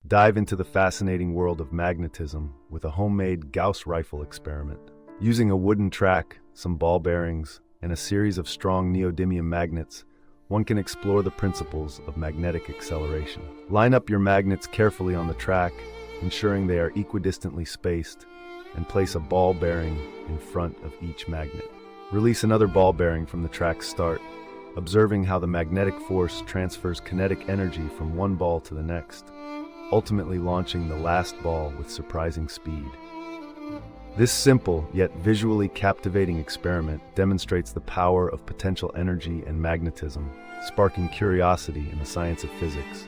Dive into the fascinating world of magnetism with a homemade Gauss Rifle experiment. Using a wooden track, some ball bearings, and a series of strong neodymium magnets, one can explore the principles of magnetic acceleration. Line up your magnets carefully on the track, ensuring they are equidistantly spaced, and place a ball bearing in front of each magnet. Release another ball bearing from the track's start, observing how the magnetic force transfers kinetic energy from one ball to the next, ultimately launching the last ball with surprising speed. This simple yet visually captivating experiment demonstrates the power of potential energy and magnetism, sparking curiosity in the science of physics.